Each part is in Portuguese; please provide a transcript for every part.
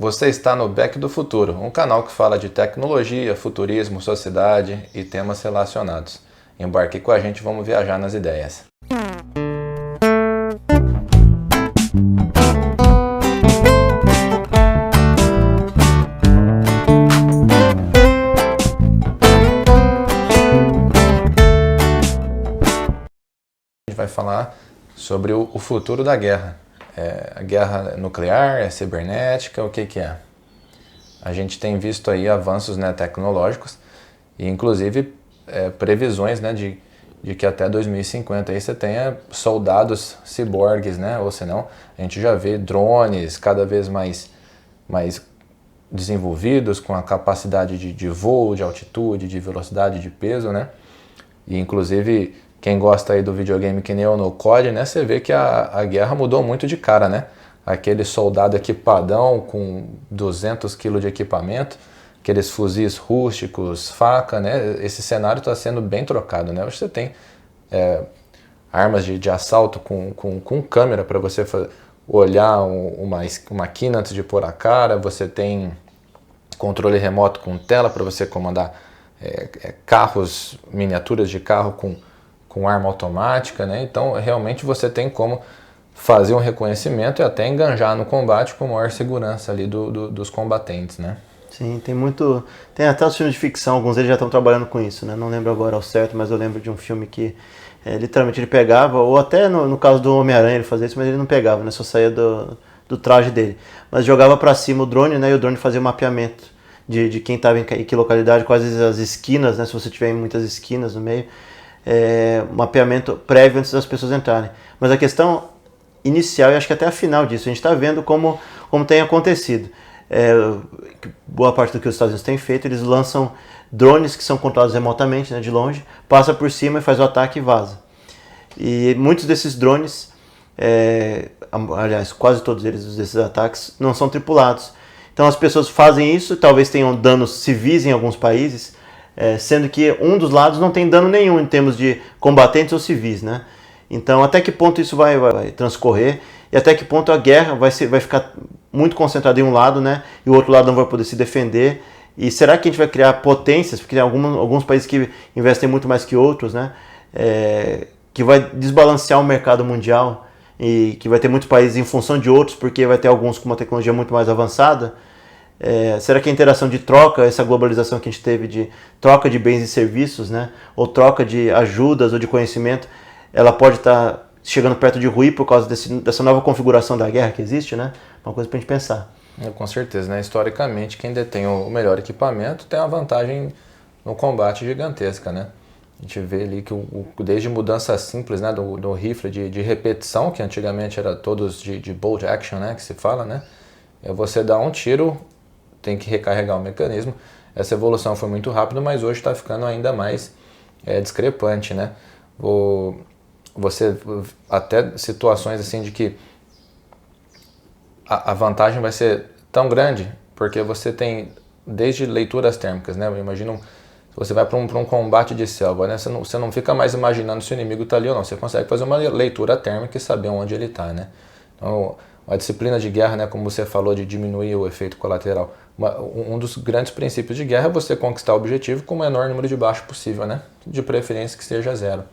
Você está no Back do Futuro, um canal que fala de tecnologia, futurismo, sociedade e temas relacionados. Embarque com a gente, vamos viajar nas ideias. A gente vai falar sobre o futuro da guerra. A guerra nuclear, é cibernética, o que é? A gente tem visto aí avanços, né, tecnológicos e inclusive previsões, né, de que até 2050 aí você tenha soldados ciborgues, né, ou senão a gente já vê drones cada vez mais desenvolvidos com a capacidade de voo, de altitude, de velocidade, de peso, né, e inclusive quem gosta aí do videogame que nem eu no COD, né, você vê que a guerra mudou muito de cara, né? Aquele soldado equipadão com 200 kg de equipamento, aqueles fuzis rústicos, faca, né? Esse cenário está sendo bem trocado, né? Hoje você tem armas de assalto com câmera para você olhar uma quina antes de pôr a cara, você tem controle remoto com tela para você comandar carros, miniaturas de carro com arma automática, né? Então realmente você tem como fazer um reconhecimento e até enganjar no combate com maior segurança ali dos combatentes, né? Sim, tem até os filmes de ficção, alguns deles já estão trabalhando com isso, né? Não lembro agora ao certo, mas eu lembro de um filme que literalmente ele pegava, ou até no caso do Homem-Aranha ele fazia isso, mas ele não pegava, né? Só saía do traje dele. Mas jogava para cima o drone, né? E o drone fazia o mapeamento de quem estava em que localidade, quais as esquinas, né? Se você tiver em muitas esquinas no meio. Mapeamento prévio antes das pessoas entrarem. Mas a questão inicial e acho que até a final disso, a gente está vendo como tem acontecido. Boa parte do que os Estados Unidos têm feito, eles lançam drones que são controlados remotamente, né, de longe, passa por cima e faz o ataque e vaza. E muitos desses drones, aliás, quase todos desses ataques, não são tripulados. Então as pessoas fazem isso, talvez tenham danos civis em alguns países, sendo que um dos lados não tem dano nenhum em termos de combatentes ou civis, né? Então, até que ponto isso vai transcorrer e até que ponto a guerra vai ficar muito concentrada em um lado, né? E o outro lado não vai poder se defender. E será que a gente vai criar potências, porque tem alguns países que investem muito mais que outros, né? Que vai desbalancear o mercado mundial e que vai ter muitos países em função de outros, porque vai ter alguns com uma tecnologia muito mais avançada. Será que a interação de troca, essa globalização que a gente teve de troca de bens e serviços, né, ou troca de ajudas ou de conhecimento, ela pode estar chegando perto de ruir por causa dessa nova configuração da guerra que existe, né? Uma coisa para a gente pensar. Com certeza, né? Historicamente, quem detém o melhor equipamento tem uma vantagem no combate gigantesca, né? A gente vê ali que desde mudanças simples, né, do rifle de repetição, que antigamente era todos de bolt action, né, que se fala, né? Você dá um tiro, tem que recarregar o mecanismo. Essa evolução foi muito rápida, mas hoje está ficando ainda mais discrepante, né? Você até situações assim de que a vantagem vai ser tão grande, porque você tem desde leituras térmicas, né? Imagina se você vai para um combate de selva, né? Você não fica mais imaginando se o inimigo está ali ou não. Você consegue fazer uma leitura térmica e saber onde ele está, né? Então, a disciplina de guerra, né, como você falou, de diminuir o efeito colateral. Um dos grandes princípios de guerra é você conquistar o objetivo com o menor número de baixo possível, né? De preferência que seja zero.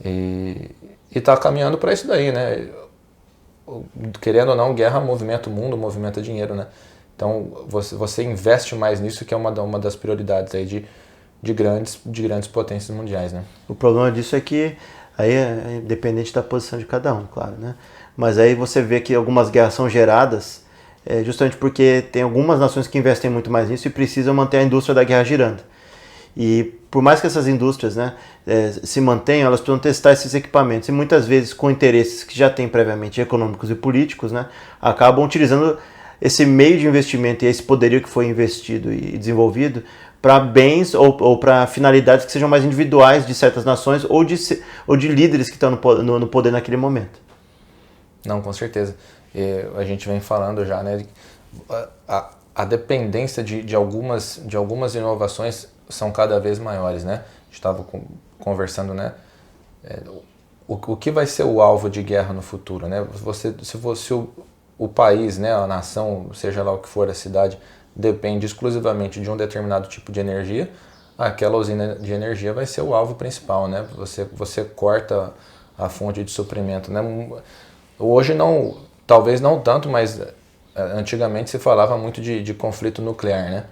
E está caminhando para isso daí, né? Querendo ou não, guerra movimenta o mundo, movimenta dinheiro, né? Então você investe mais nisso, que é uma das prioridades aí de grandes potências mundiais, né? O problema disso é que aí é independente da posição de cada um, claro, né? Mas aí você vê que algumas guerras são geradas justamente porque tem algumas nações que investem muito mais nisso e precisam manter a indústria da guerra girando. E por mais que essas indústrias, né, se mantenham, elas precisam testar esses equipamentos. E muitas vezes, com interesses que já têm previamente econômicos e políticos, né, acabam utilizando esse meio de investimento e esse poderio que foi investido e desenvolvido para bens ou para finalidades que sejam mais individuais de certas nações ou de líderes que estão no poder naquele momento. Não, com certeza. A gente vem falando já, né, a dependência de algumas inovações são cada vez maiores, né? A gente estava conversando, né? O que vai ser o alvo de guerra no futuro, né? Se o o país, né, a nação, seja lá o que for a cidade, depende exclusivamente de um determinado tipo de energia, aquela usina de energia vai ser o alvo principal, né? Você corta a fonte de suprimento, né? Hoje não, talvez não tanto, mas antigamente se falava muito de conflito nuclear, né?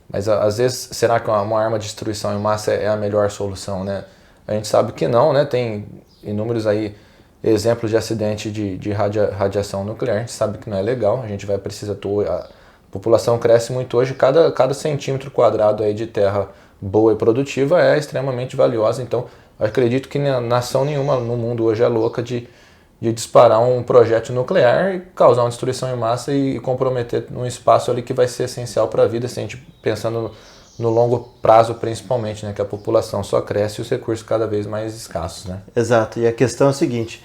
Mas às vezes, será que uma arma de destruição em massa é a melhor solução, né? A gente sabe que não, né? Tem inúmeros aí exemplos de acidente de radiação nuclear, a gente sabe que não é legal, a gente vai precisar... A população cresce muito hoje, cada centímetro quadrado aí de terra boa e produtiva é extremamente valiosa, então eu acredito que nação nenhuma no mundo hoje é louca de disparar um projétil nuclear e causar uma destruição em massa e comprometer um espaço ali que vai ser essencial para a vida, se a gente pensando no longo prazo principalmente, né, que a população só cresce e os recursos cada vez mais escassos, né? Exato, e a questão é a seguinte,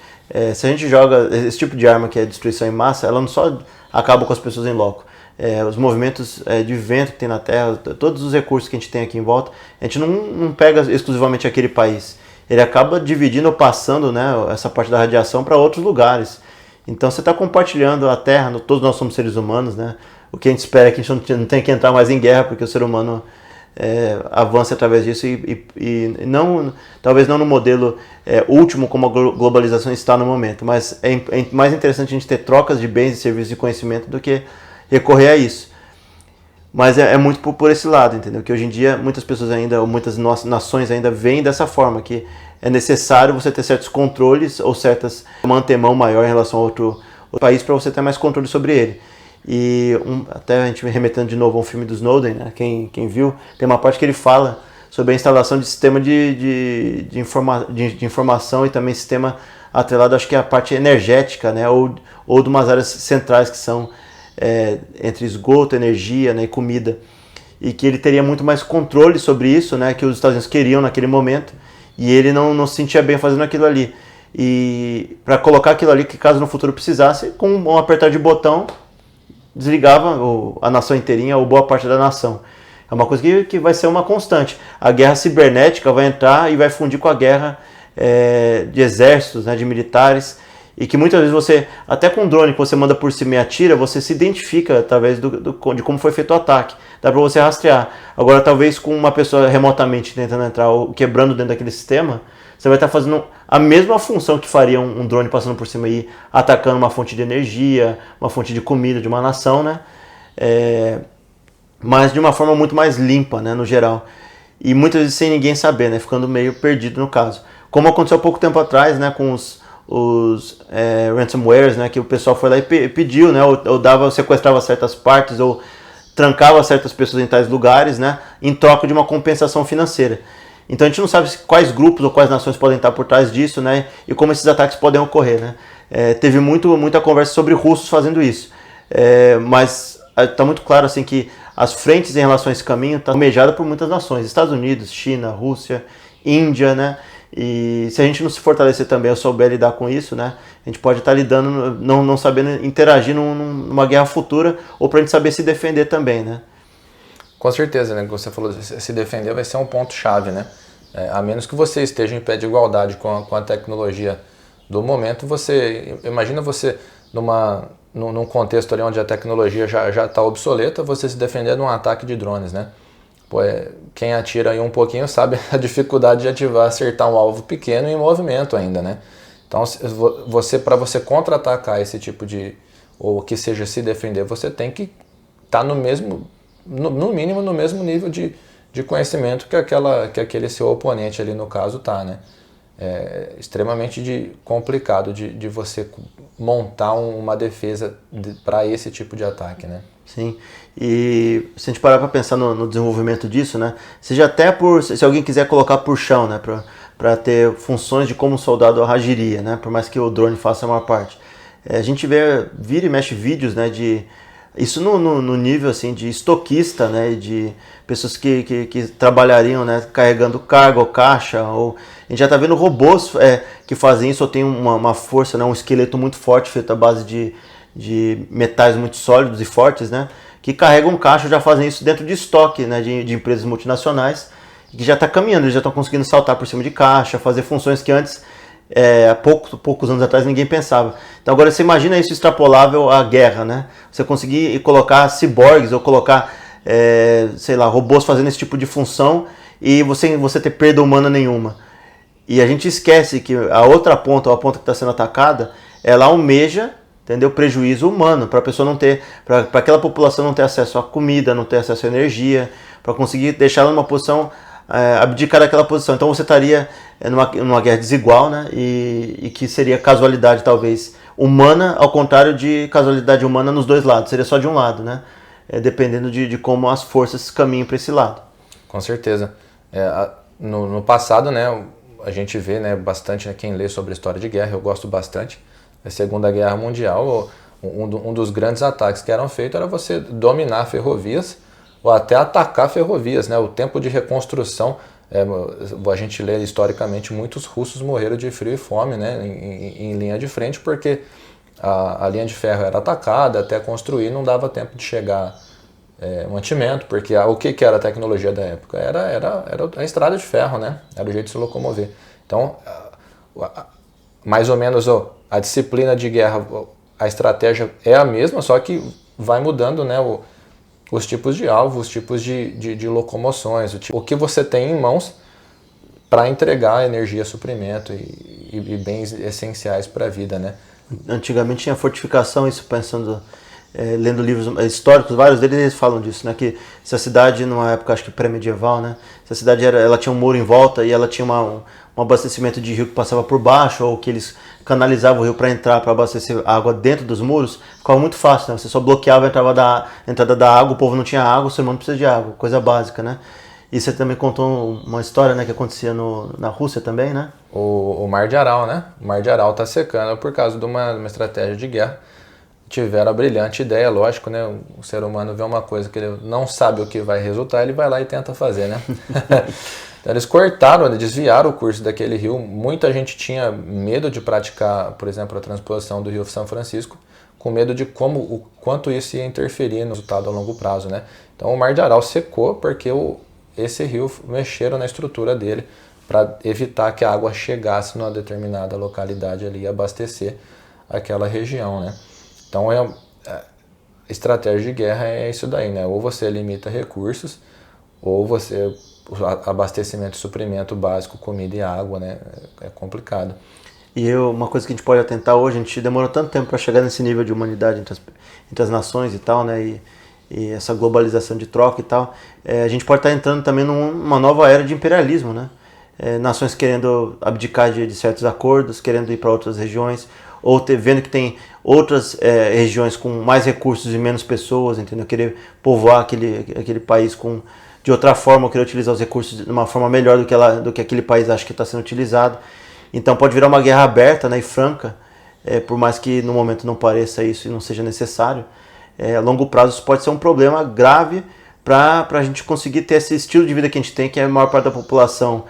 se a gente joga esse tipo de arma que é destruição em massa, ela não só acaba com as pessoas em loco, os movimentos de vento que tem na Terra, todos os recursos que a gente tem aqui em volta, a gente não pega exclusivamente aquele país, ele acaba dividindo ou passando, né, essa parte da radiação para outros lugares. Então você está compartilhando a Terra, todos nós somos seres humanos, né? O que a gente espera é que a gente não tenha que entrar mais em guerra, porque o ser humano avance através disso e não, talvez não no modelo último como a globalização está no momento, mas é mais interessante a gente ter trocas de bens e serviços de conhecimento do que recorrer a isso. Mas é muito por esse lado, entendeu? Que hoje em dia muitas pessoas ainda, ou muitas nações ainda veem dessa forma, que é necessário você ter certos controles ou uma antemão maior em relação a outro país para você ter mais controle sobre ele. E até a gente remetendo de novo a um filme do Snowden, né? Quem viu, tem uma parte que ele fala sobre a instalação de sistema de informação e também sistema atrelado, acho que é a parte energética, né? Ou de umas áreas centrais que são entre esgoto, energia, né, e comida, e que ele teria muito mais controle sobre isso, né, que os Estados Unidos queriam naquele momento, e ele não se sentia bem fazendo aquilo ali. E para colocar aquilo ali, que caso no futuro precisasse, com um apertar de botão, desligava a nação inteirinha ou boa parte da nação. É uma coisa que vai ser uma constante. A guerra cibernética vai entrar e vai fundir com a guerra de exércitos, né, de militares, e que muitas vezes você, até com um drone que você manda por cima e atira, você se identifica através de como foi feito o ataque. Dá para você rastrear. Agora, talvez com uma pessoa remotamente tentando entrar ou quebrando dentro daquele sistema, você vai estar fazendo a mesma função que faria um drone passando por cima e atacando uma fonte de energia, uma fonte de comida de uma nação, né? Mas de uma forma muito mais limpa, né, no geral. E muitas vezes sem ninguém saber, né, ficando meio perdido no caso. Como aconteceu há pouco tempo atrás, né, com os ransomwares, né, que o pessoal foi lá e pediu, né, ou sequestrava certas partes, ou trancava certas pessoas em tais lugares, né, em troca de uma compensação financeira. Então a gente não sabe quais grupos ou quais nações podem estar por trás disso, né, e como esses ataques podem ocorrer, né. Teve muita conversa sobre russos fazendo isso, mas está muito claro assim que as frentes em relação a esse caminho estão almejadas por muitas nações, Estados Unidos, China, Rússia, Índia, né. E se a gente não se fortalecer também ou souber lidar com isso, né, a gente pode estar lidando, não sabendo interagir numa guerra futura, ou para a gente saber se defender também, né? Com certeza, né, que você falou, se defender vai ser um ponto-chave, né? A menos que você esteja em pé de igualdade com a tecnologia do momento, imagina você num contexto ali onde a tecnologia já está obsoleta, você se defender de um ataque de drones, né? Quem atira aí um pouquinho sabe a dificuldade de acertar um alvo pequeno em movimento ainda, né? Então, para você contra-atacar esse tipo ou que seja se defender, você tem que estar no mínimo no mesmo nível de conhecimento que aquele seu oponente ali no caso tá, né? É extremamente complicado de você montar uma defesa para esse tipo de ataque, né? Sim, e se a gente parar para pensar no desenvolvimento disso, né, seja até se alguém quiser colocar por chão, né, para ter funções de como o soldado agiria, né, por mais que o drone faça a maior parte. A gente vira e mexe vídeos, né, isso no nível assim, de estoquista, né, de pessoas que trabalhariam, né, carregando carga ou caixa, ou a gente já está vendo robôs que fazem isso, ou tem uma força, né, um esqueleto muito forte feito à base de metais muito sólidos e fortes, né, que carregam caixa, já fazem isso dentro de estoque, né, de empresas multinacionais, que já está caminhando, eles já estão conseguindo saltar por cima de caixa, fazer funções que antes há poucos anos atrás ninguém pensava. Então agora você imagina isso extrapolável à guerra, né? Você conseguir colocar ciborgues ou colocar, sei lá, robôs fazendo esse tipo de função e você ter perda humana nenhuma. E a gente esquece que a outra ponta, ou a ponta que está sendo atacada, ela almeja, entendeu, prejuízo humano, para a pessoa não ter, para aquela população não ter acesso à comida, não ter acesso à energia, para conseguir deixá-la numa posição, abdicar daquela posição. Então você estaria numa guerra desigual, né, e que seria casualidade talvez humana, ao contrário de casualidade humana nos dois lados, seria só de um lado, né, dependendo de como as forças caminham para esse lado. Com certeza. No passado, né, a gente vê, né, bastante, né, quem lê sobre a história de guerra, eu gosto bastante. Na Segunda Guerra Mundial, um dos grandes ataques que eram feitos era você dominar ferrovias ou até atacar ferrovias, né? O tempo de reconstrução, a gente lê historicamente, muitos russos morreram de frio e fome, né, em linha de frente, porque a linha de ferro era atacada, até construir não dava tempo de chegar mantimento, porque o que era a tecnologia da época? Era a estrada de ferro, né? Era o jeito de se locomover. Então, mais ou menos a disciplina de guerra, a estratégia é a mesma, só que vai mudando, né, os tipos de alvo, os tipos de locomoções, o que você tem em mãos para entregar energia, suprimento e bens essenciais para a vida, né? Antigamente tinha fortificação, isso pensando, lendo livros históricos, vários deles eles falam disso, né? Que se a cidade, numa época acho que pré-medieval, né? Se a cidade ela tinha um muro em volta e ela tinha um abastecimento de rio que passava por baixo, ou que eles canalizavam o rio para entrar, para abastecer água dentro dos muros, ficava muito fácil, né? Você só bloqueava a entrada da água, o povo não tinha água, o ser humano precisa de água, coisa básica, né? E você também contou uma história, né, que acontecia na Rússia também, né? O Mar de Aral, né? O Mar de Aral está secando por causa de uma estratégia de guerra. Tiveram a brilhante ideia, lógico, né? O ser humano vê uma coisa que ele não sabe o que vai resultar, ele vai lá e tenta fazer, né? Então, eles cortaram, desviaram o curso daquele rio. Muita gente tinha medo de praticar, por exemplo, a transposição do Rio São Francisco, com medo de o quanto isso ia interferir no resultado a longo prazo, né? Então o Mar de Aral secou porque esse rio mexeram na estrutura dele para evitar que a água chegasse numa determinada localidade ali e abastecer aquela região, né? Então estratégia de guerra é isso daí, né? Ou você limita recursos, ou você abastecimento, suprimento básico, comida e água, né? É complicado. E uma coisa que a gente pode atentar hoje, a gente demorou tanto tempo para chegar nesse nível de humanidade entre as nações e tal, né? E essa globalização de troca e tal, a gente pode estar entrando também numa nova era de imperialismo, né? Nações querendo abdicar de certos acordos, querendo ir para outras regiões, ou vendo que tem outras regiões com mais recursos e menos pessoas, entendeu? Querer povoar aquele país de outra forma, querer utilizar os recursos de uma forma melhor do que aquele país acha que está sendo utilizado. Então pode virar uma guerra aberta, né, e franca, por mais que no momento não pareça isso e não seja necessário. A longo prazo isso pode ser um problema grave para a gente conseguir ter esse estilo de vida que a gente tem, que é a maior parte da população,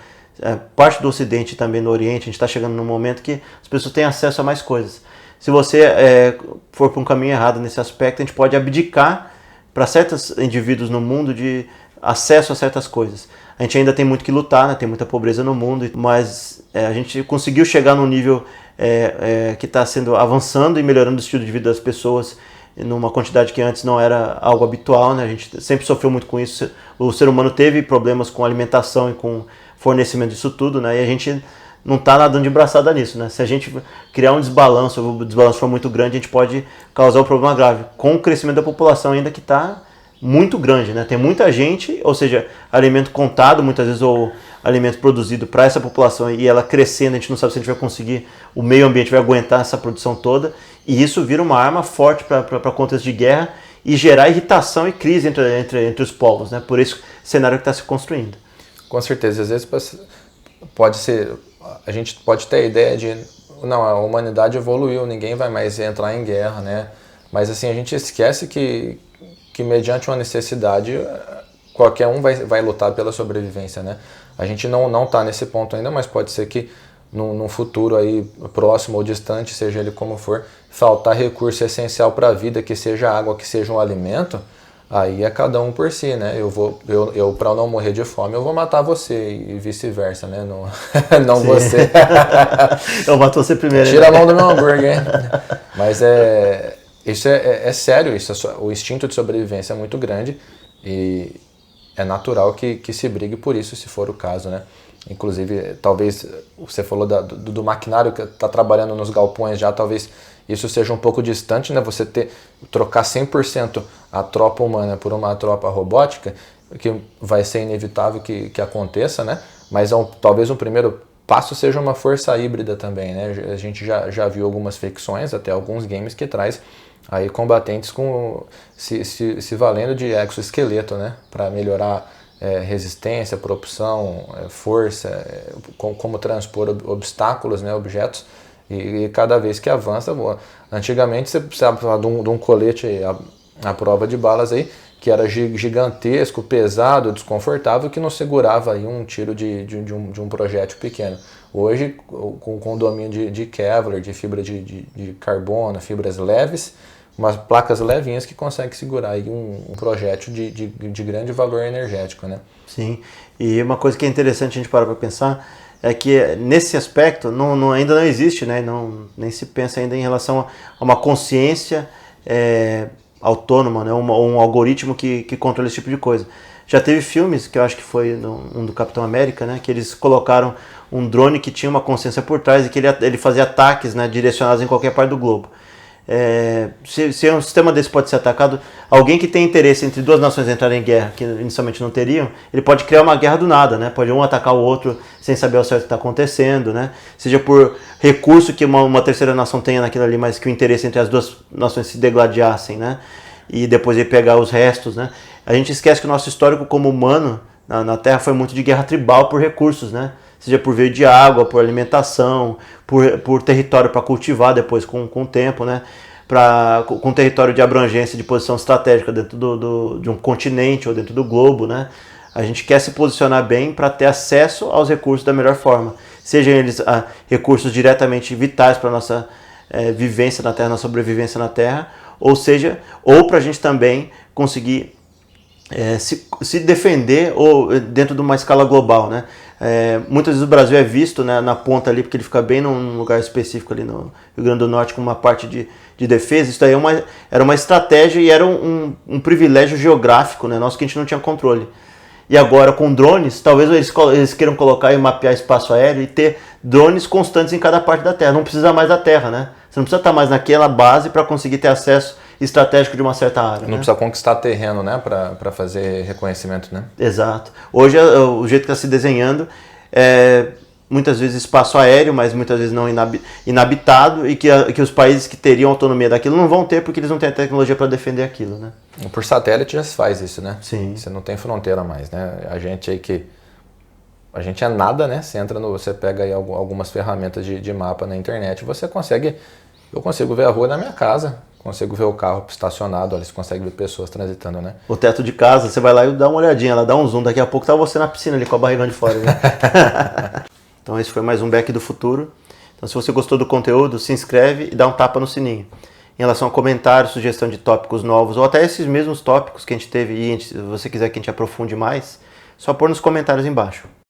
parte do Ocidente e também do Oriente. A gente está chegando num momento que as pessoas têm acesso a mais coisas. Se você for para um caminho errado nesse aspecto, a gente pode abdicar para certos indivíduos no mundo de acesso a certas coisas. A gente ainda tem muito que lutar, né? Tem muita pobreza no mundo, mas a gente conseguiu chegar num nível que está sendo avançando e melhorando o estilo de vida das pessoas numa quantidade que antes não era algo habitual, né? A gente sempre sofreu muito com isso. O ser humano teve problemas com alimentação e com fornecimento disso tudo, né? E a gente não está nadando de braçada nisso, né? Se a gente criar um desbalanço, o desbalanço for muito grande, a gente pode causar um problema grave, com o crescimento da população ainda que está muito grande, né? Tem muita gente, ou seja, alimento contado muitas vezes, ou alimento produzido para essa população, e ela crescendo, a gente não sabe se a gente vai conseguir, o meio ambiente vai aguentar essa produção toda, e isso vira uma arma forte para contexto de guerra e gerar irritação e crise entre os povos, né? Por esse cenário que está se construindo. Com certeza, às vezes pode ser, a gente pode ter a ideia de, não, a humanidade evoluiu, ninguém vai mais entrar em guerra, né? Mas assim, a gente esquece que mediante uma necessidade, qualquer um vai lutar pela sobrevivência, né? A gente não está nesse ponto ainda, mas pode ser que num futuro aí próximo ou distante, seja ele como for, faltar recurso essencial para a vida, que seja água, que seja um alimento, aí é cada um por si, né? Eu para não morrer de fome, eu vou matar você e vice-versa, né? Não, não você. Eu mato você primeiro. Tira a mão do meu hambúrguer, hein? Mas isso é sério, o instinto de sobrevivência é muito grande e é natural que se brigue por isso, se for o caso, né? Inclusive, talvez, você falou do maquinário que está trabalhando nos galpões já, talvez isso seja um pouco distante, né? Você trocar 100% a tropa humana por uma tropa robótica, que vai ser inevitável que aconteça, né? Mas talvez um primeiro passo seja uma força híbrida também, né? A gente já viu algumas ficções, até alguns games que traz aí combatentes se valendo de exoesqueleto, né? Para melhorar resistência, propulsão, força, como transpor obstáculos, né? Objetos. E cada vez que avança, antigamente você precisava falar de um colete à prova de balas aí, que era gigantesco, pesado, desconfortável, que não segurava aí um tiro de um projétil pequeno. Hoje, com o domínio de Kevlar, de fibra de carbono, fibras leves, umas placas levinhas que conseguem segurar aí um projétil de grande valor energético, né? Sim, e uma coisa que é interessante a gente parar para pensar é que nesse aspecto ainda não existe, né? Nem se pensa ainda em relação a uma consciência autônoma, né? Um algoritmo que controla esse tipo de coisa. Já teve filmes, que eu acho que foi um do Capitão América, né? Que eles colocaram um drone que tinha uma consciência por trás e que ele fazia ataques, né, direcionados em qualquer parte do globo. Se um sistema desse pode ser atacado, alguém que tem interesse entre duas nações entrarem em guerra, que inicialmente não teriam, ele pode criar uma guerra do nada, né? Pode um atacar o outro sem saber ao certo o que está acontecendo, né? Seja por recurso que uma terceira nação tenha naquilo ali, mas que o interesse entre as duas nações se degladiassem, né? E depois ele pegar os restos, né? A gente esquece que o nosso histórico como humano na Terra foi muito de guerra tribal por recursos, né? Seja por veio de água, por alimentação, por território para cultivar depois com o tempo, né? Com território de abrangência, de posição estratégica dentro de um continente ou dentro do globo, né? A gente quer se posicionar bem para ter acesso aos recursos da melhor forma. Sejam eles recursos diretamente vitais para a nossa vivência na Terra, nossa sobrevivência na Terra, ou para a gente também conseguir se defender dentro de uma escala global, né? Muitas vezes o Brasil é visto, né, na ponta ali, porque ele fica bem num lugar específico ali no Rio Grande do Norte com uma parte de defesa. Isso daí era uma estratégia e era um privilégio geográfico, né, nosso, que a gente não tinha controle. E agora com drones, talvez eles queiram colocar e mapear espaço aéreo e ter drones constantes em cada parte da Terra. Não precisa mais da Terra, né? Você não precisa estar mais naquela base para conseguir ter acesso estratégico de uma certa área. Não precisa conquistar terreno, né, para fazer reconhecimento, né? Exato. Hoje, o jeito que está se desenhando muitas vezes espaço aéreo, mas muitas vezes não inabitado, e que os países que teriam autonomia daquilo não vão ter, porque eles não têm a tecnologia para defender aquilo, né? Por satélite já se faz isso, né? Sim. Você não tem fronteira mais, né? A gente é nada, né? Você pega aí algumas ferramentas de mapa na internet, eu consigo ver a rua da minha casa, consigo ver o carro estacionado, olha, você consegue ver pessoas transitando, né? O teto de casa, você vai lá e dá uma olhadinha, ela dá um zoom, daqui a pouco tá você na piscina ali com a barrigão de fora, né? Então esse foi mais um Back do Futuro. Então se você gostou do conteúdo, se inscreve e dá um tapa no sininho. Em relação a comentários, sugestão de tópicos novos, ou até esses mesmos tópicos que a gente teve e se você quiser que a gente aprofunde mais, só pôr nos comentários embaixo.